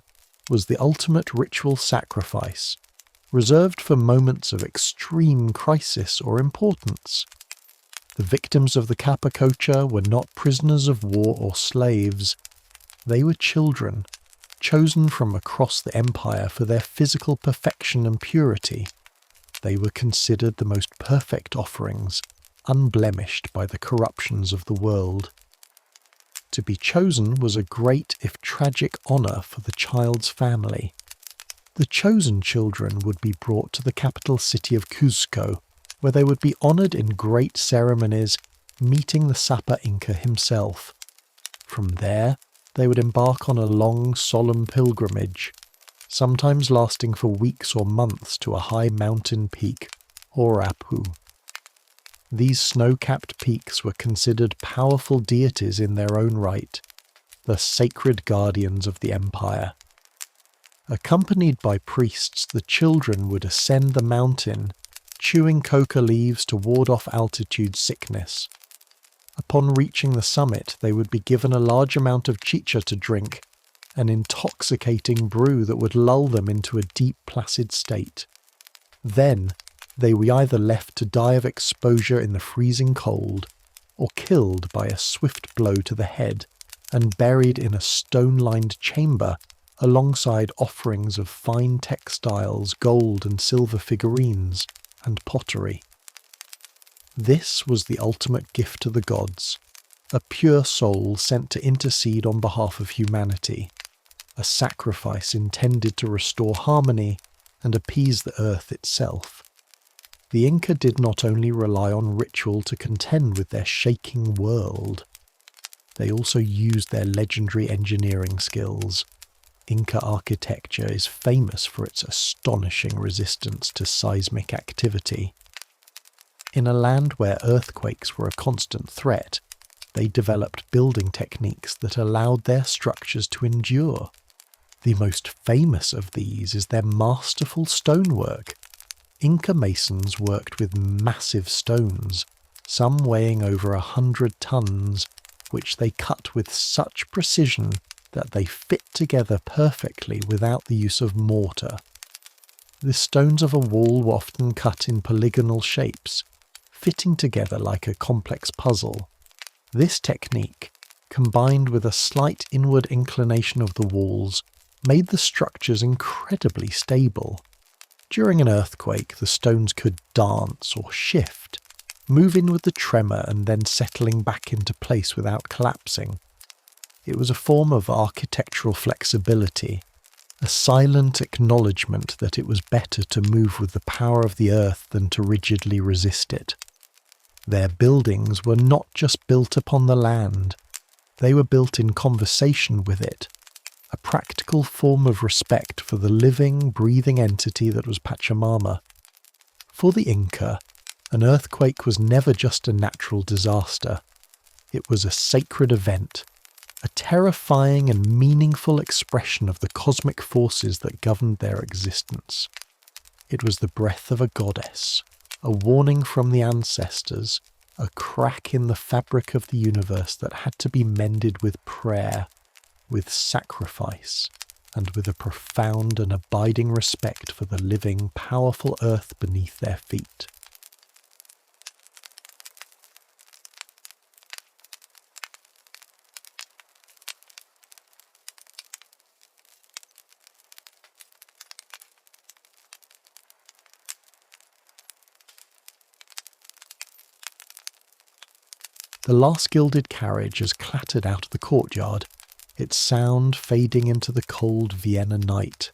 was the ultimate ritual sacrifice, reserved for moments of extreme crisis or importance. The victims of the capacocha were not prisoners of war or slaves. They were children, chosen from across the empire for their physical perfection and purity. They were considered the most perfect offerings, unblemished by the corruptions of the world. To be chosen was a great, if tragic, honour for the child's family. The chosen children would be brought to the capital city of Cuzco, where they would be honoured in great ceremonies, meeting the Sapa Inca himself. From there, they would embark on a long, solemn pilgrimage, sometimes lasting for weeks or months, to a high mountain peak, or Apu. These snow-capped peaks were considered powerful deities in their own right, the sacred guardians of the empire. Accompanied by priests, the children would ascend the mountain, chewing coca leaves to ward off altitude sickness. Upon reaching the summit, they would be given a large amount of chicha to drink, an intoxicating brew that would lull them into a deep, placid state. Then, they were either left to die of exposure in the freezing cold, or killed by a swift blow to the head, and buried in a stone-lined chamber alongside offerings of fine textiles, gold and silver figurines, and pottery. This was the ultimate gift to the gods, a pure soul sent to intercede on behalf of humanity, a sacrifice intended to restore harmony and appease the earth itself. The Inca did not only rely on ritual to contend with their shaking world, they also used their legendary engineering skills. Inca architecture is famous for its astonishing resistance to seismic activity. In a land where earthquakes were a constant threat, they developed building techniques that allowed their structures to endure. The most famous of these is their masterful stonework. Inca masons worked with massive stones, some weighing over 100 tons, which they cut with such precision that they fit together perfectly without the use of mortar. The stones of a wall were often cut in polygonal shapes, fitting together like a complex puzzle. This technique, combined with a slight inward inclination of the walls, made the structures incredibly stable. During an earthquake, the stones could dance or shift, moving with the tremor and then settling back into place without collapsing. It was a form of architectural flexibility, a silent acknowledgement that it was better to move with the power of the earth than to rigidly resist it. Their buildings were not just built upon the land, they were built in conversation with it, a practical form of respect for the living, breathing entity that was Pachamama. For the Inca, an earthquake was never just a natural disaster. It was a sacred event, a terrifying and meaningful expression of the cosmic forces that governed their existence. It was the breath of a goddess, a warning from the ancestors, a crack in the fabric of the universe that had to be mended with prayer, with sacrifice, and with a profound and abiding respect for the living, powerful earth beneath their feet. The last gilded carriage has clattered out of the courtyard, its sound fading into the cold Vienna night.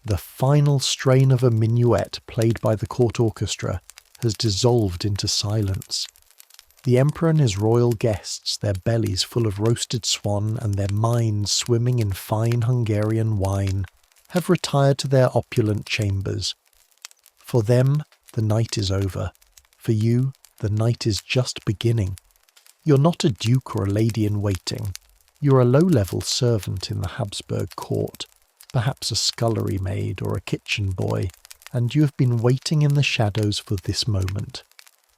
The final strain of a minuet played by the court orchestra has dissolved into silence. The emperor and his royal guests, their bellies full of roasted swan and their minds swimming in fine Hungarian wine, have retired to their opulent chambers. For them, the night is over. For you, the night is just beginning. You're not a duke or a lady in waiting. You're a low-level servant in the Habsburg court, perhaps a scullery maid or a kitchen boy, and you have been waiting in the shadows for this moment.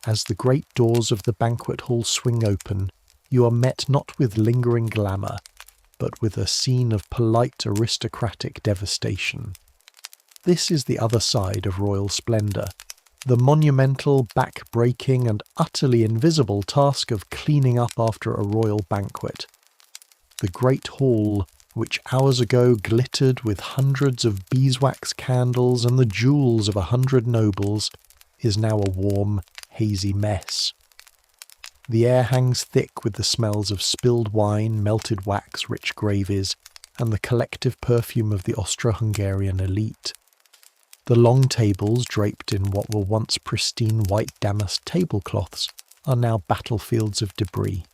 As the great doors of the banquet hall swing open, you are met not with lingering glamour, but with a scene of polite aristocratic devastation. This is the other side of royal splendour, the monumental, back-breaking and utterly invisible task of cleaning up after a royal banquet. The great hall, which hours ago glittered with hundreds of beeswax candles and the jewels of 100 nobles, is now a warm, hazy mess. The air hangs thick with the smells of spilled wine, melted wax, rich gravies, and the collective perfume of the Austro-Hungarian elite. The long tables, draped in what were once pristine white damask tablecloths, are now battlefields of debris.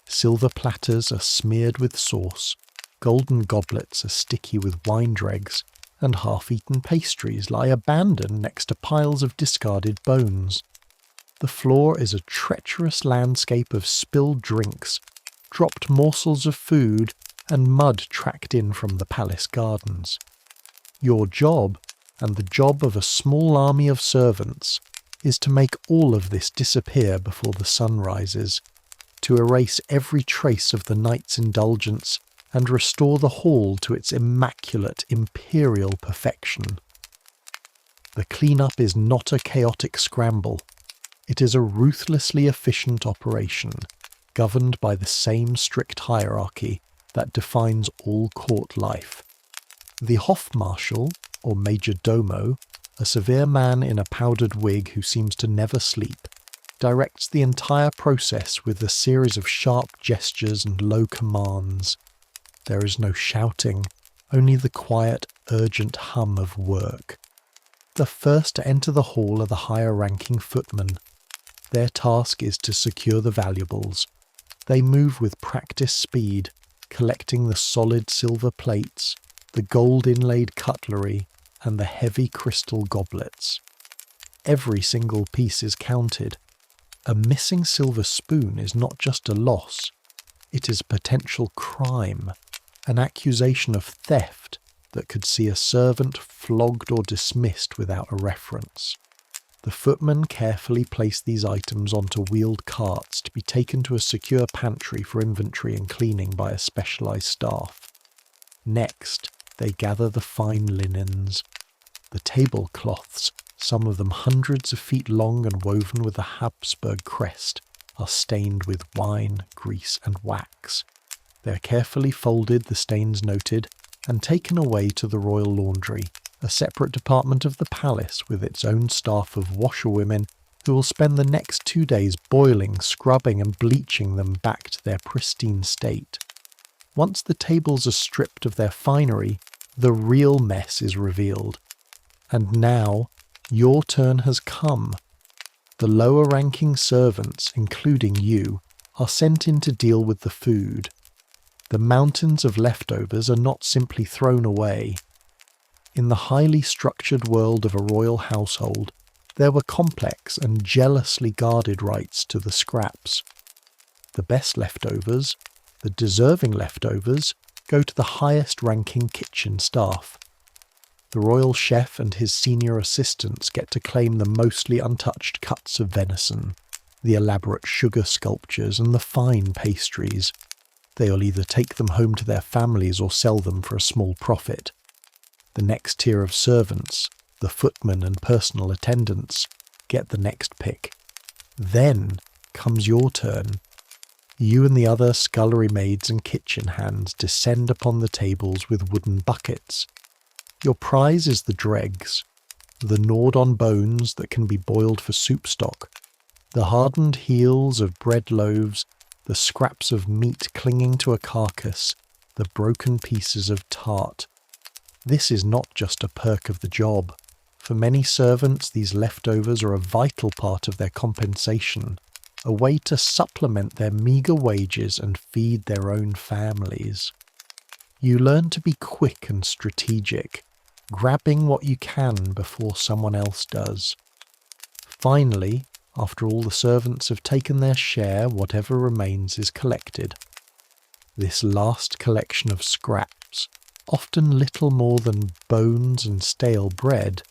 Silver platters are smeared with sauce, golden goblets are sticky with wine dregs, and half-eaten pastries lie abandoned next to piles of discarded bones. The floor is a treacherous landscape of spilled drinks, dropped morsels of food, and mud tracked in from the palace gardens. Your job, and the job of a small army of servants, is to make all of this disappear before the sun rises, to erase every trace of the night's indulgence and restore the hall to its immaculate imperial perfection. The clean-up is not a chaotic scramble. It is a ruthlessly efficient operation, governed by the same strict hierarchy that defines all court life. The Hofmarschall, or Major Domo, a severe man in a powdered wig who seems to never sleep, directs the entire process with a series of sharp gestures and low commands. There is no shouting, only the quiet, urgent hum of work. The first to enter the hall are the higher-ranking footmen. Their task is to secure the valuables. They move with practiced speed, collecting the solid silver plates, the gold-inlaid cutlery, and the heavy crystal goblets. Every single piece is counted. A missing silver spoon is not just a loss, it is a potential crime, an accusation of theft that could see a servant flogged or dismissed without a reference. The footmen carefully place these items onto wheeled carts to be taken to a secure pantry for inventory and cleaning by a specialised staff. Next, they gather the fine linens, the tablecloths, some of them hundreds of feet long and woven with a Habsburg crest, are stained with wine, grease and wax. They are carefully folded, the stains noted, and taken away to the royal laundry, a separate department of the palace with its own staff of washerwomen who will spend the next 2 days boiling, scrubbing and bleaching them back to their pristine state. Once the tables are stripped of their finery, the real mess is revealed. And now, your turn has come. The lower-ranking servants, including you, are sent in to deal with the food. The mountains of leftovers are not simply thrown away. In the highly structured world of a royal household, there were complex and jealously guarded rights to the scraps. The best leftovers, the deserving leftovers, go to the highest-ranking kitchen staff. The royal chef and his senior assistants get to claim the mostly untouched cuts of venison, the elaborate sugar sculptures and the fine pastries. They'll either take them home to their families or sell them for a small profit. The next tier of servants, the footmen and personal attendants, get the next pick. Then comes your turn. You and the other scullery maids and kitchen hands descend upon the tables with wooden buckets. Your prize is the dregs, the gnawed-on bones that can be boiled for soup stock, The hardened heels of bread loaves, the scraps of meat clinging to a carcass, the broken pieces of tart. This is not just a perk of the job. For many servants, these leftovers are a vital part of their compensation, a way to supplement their meagre wages and feed their own families. You learn to be quick and strategic, grabbing what you can before someone else does. Finally, after all the servants have taken their share, whatever remains is collected. This last collection of scraps, often little more than bones and stale bread,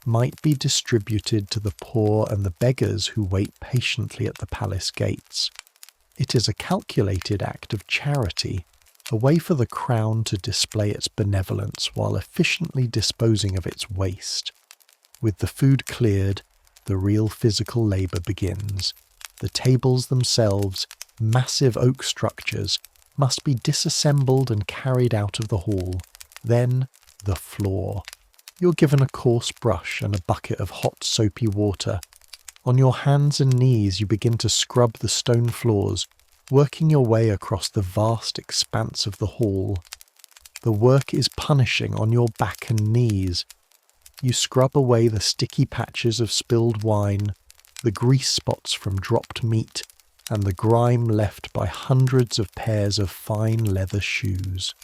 might be distributed to the poor and the beggars who wait patiently at the palace gates. It is a calculated act of charity, a way for the crown to display its benevolence while efficiently disposing of its waste. With the food cleared, the real physical labour begins. The tables themselves, massive oak structures, must be disassembled and carried out of the hall. Then, the floor. You're given a coarse brush and a bucket of hot soapy water. On your hands and knees you begin to scrub the stone floors, working your way across the vast expanse of the hall. The work is punishing on your back and knees. You scrub away the sticky patches of spilled wine, the grease spots from dropped meat, and the grime left by hundreds of pairs of fine leather shoes.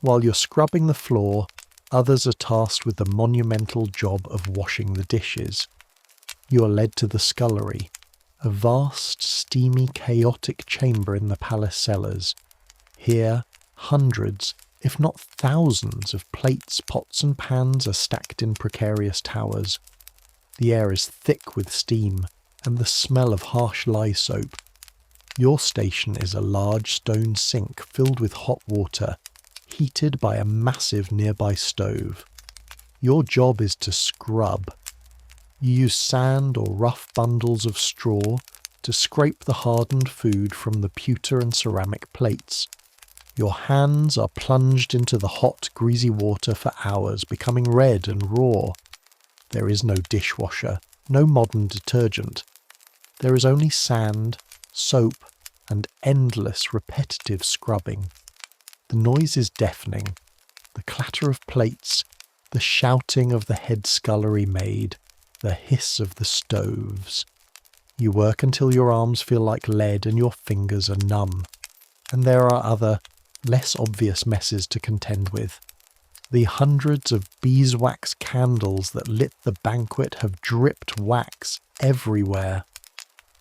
While you're scrubbing the floor, others are tasked with the monumental job of washing the dishes. You are led to the scullery, a vast, steamy, chaotic chamber in the palace cellars. Here, hundreds, if not thousands, of plates, pots and pans are stacked in precarious towers. The air is thick with steam and the smell of harsh lye soap. Your station is a large stone sink filled with hot water, heated by a massive nearby stove. Your job is to scrub. You use sand or rough bundles of straw to scrape the hardened food from the pewter and ceramic plates. Your hands are plunged into the hot, greasy water for hours, becoming red and raw. There is no dishwasher, no modern detergent. There is only sand, soap, and endless repetitive scrubbing. The noise is deafening. The clatter of plates, the shouting of the head scullery maid, the hiss of the stoves. You work until your arms feel like lead and your fingers are numb. And there are other, less obvious messes to contend with. The hundreds of beeswax candles that lit the banquet have dripped wax everywhere.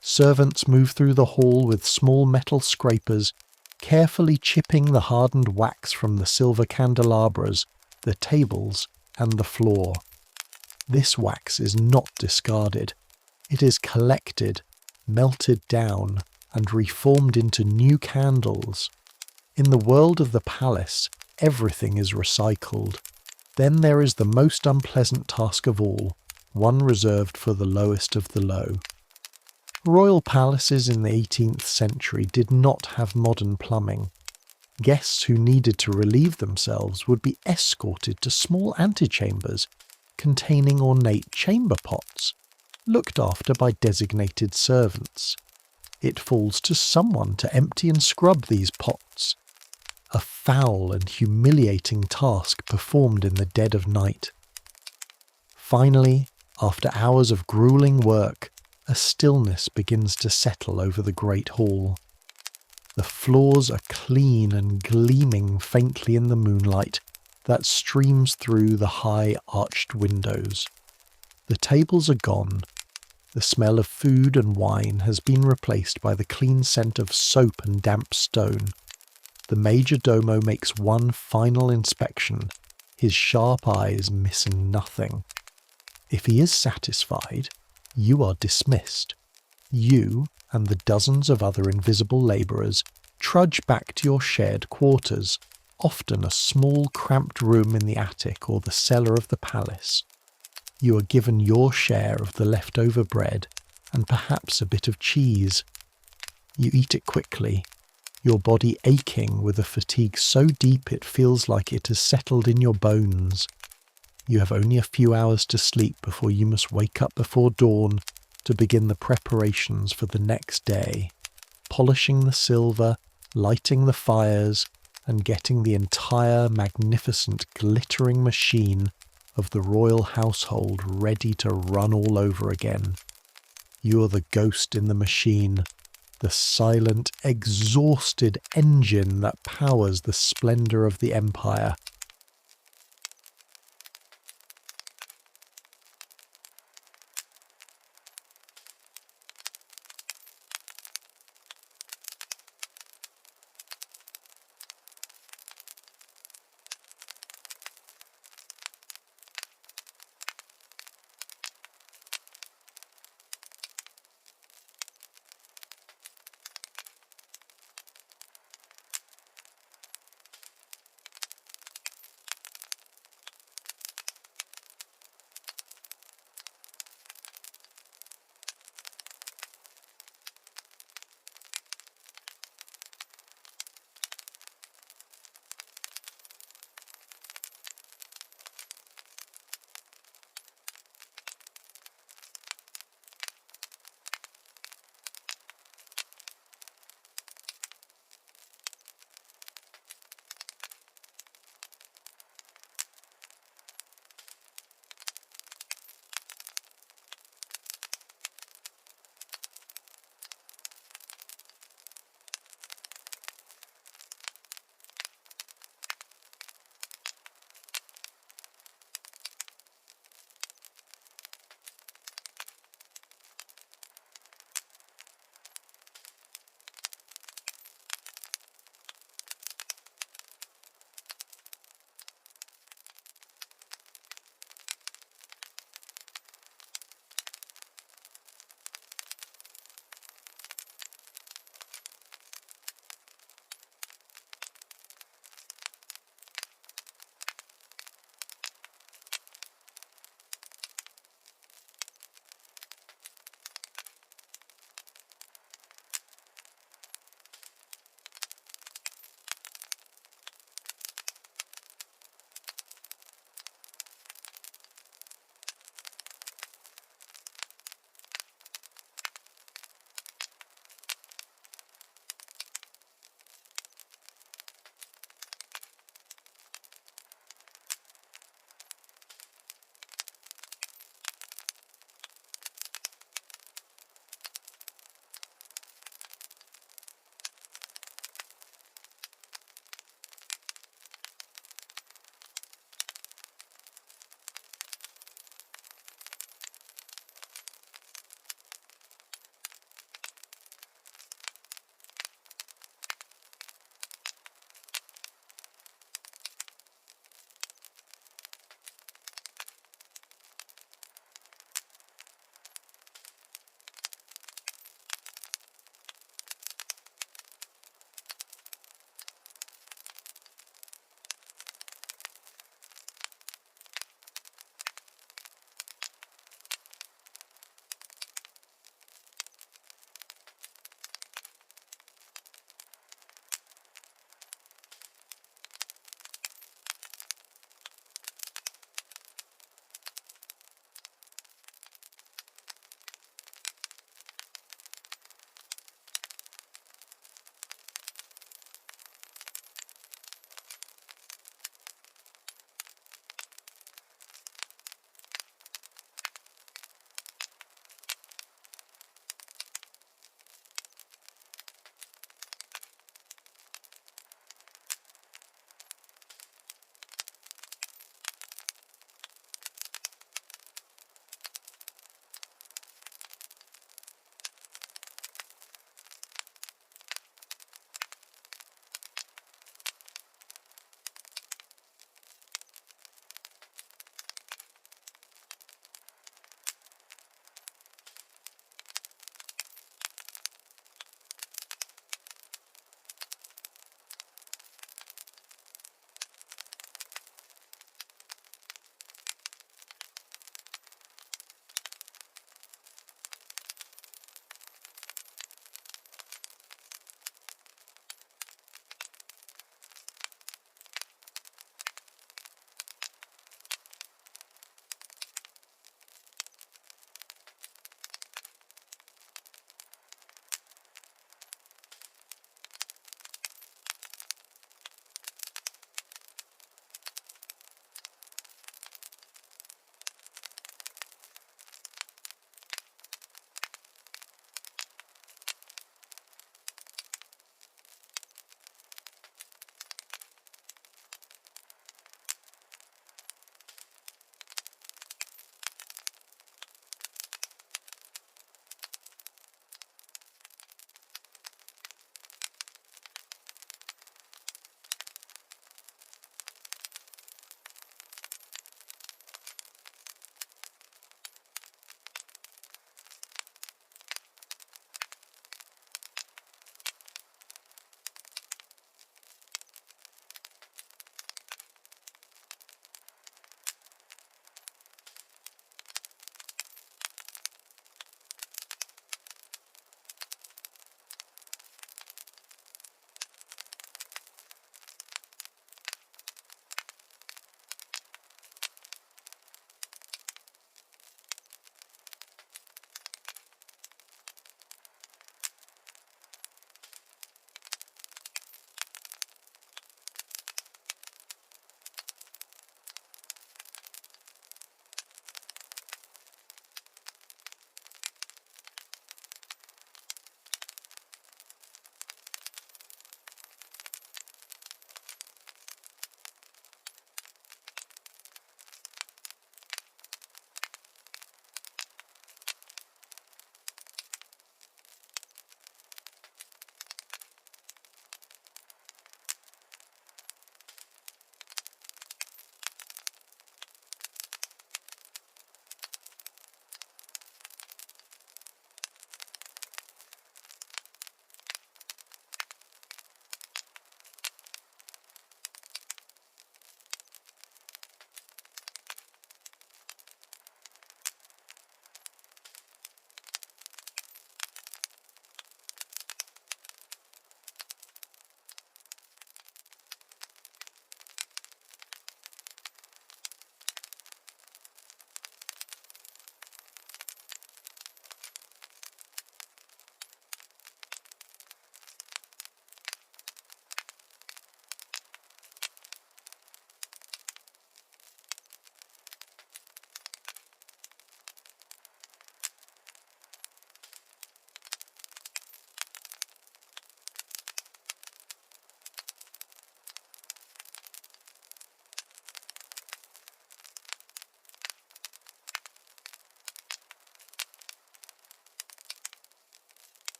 Servants move through the hall with small metal scrapers, carefully chipping the hardened wax from the silver candelabras, the tables, and the floor. This wax is not discarded. It is collected, melted down, and reformed into new candles. In the world of the palace, everything is recycled. Then there is the most unpleasant task of all, one reserved for the lowest of the low. Royal palaces in the 18th century did not have modern plumbing. Guests who needed to relieve themselves would be escorted to small antechambers containing ornate chamber pots, looked after by designated servants. It falls to someone to empty and scrub these pots. A foul and humiliating task performed in the dead of night. Finally, after hours of grueling work, a stillness begins to settle over the great hall. The floors are clean and gleaming faintly in the moonlight that streams through the high arched windows. The tables are gone. The smell of food and wine has been replaced by the clean scent of soap and damp stone. The major domo makes one final inspection, his sharp eyes missing nothing. If he is satisfied, you are dismissed. You and the dozens of other invisible labourers trudge back to your shared quarters, often a small cramped room in the attic or the cellar of the palace. You are given your share of the leftover bread and perhaps a bit of cheese. You eat it quickly, your body aching with a fatigue so deep it feels like it has settled in your bones. You have only a few hours to sleep before you must wake up before dawn to begin the preparations for the next day, polishing the silver, lighting the fires, and getting the entire magnificent glittering machine of the royal household ready to run all over again. You're the ghost in the machine, the silent, exhausted engine that powers the splendour of the empire,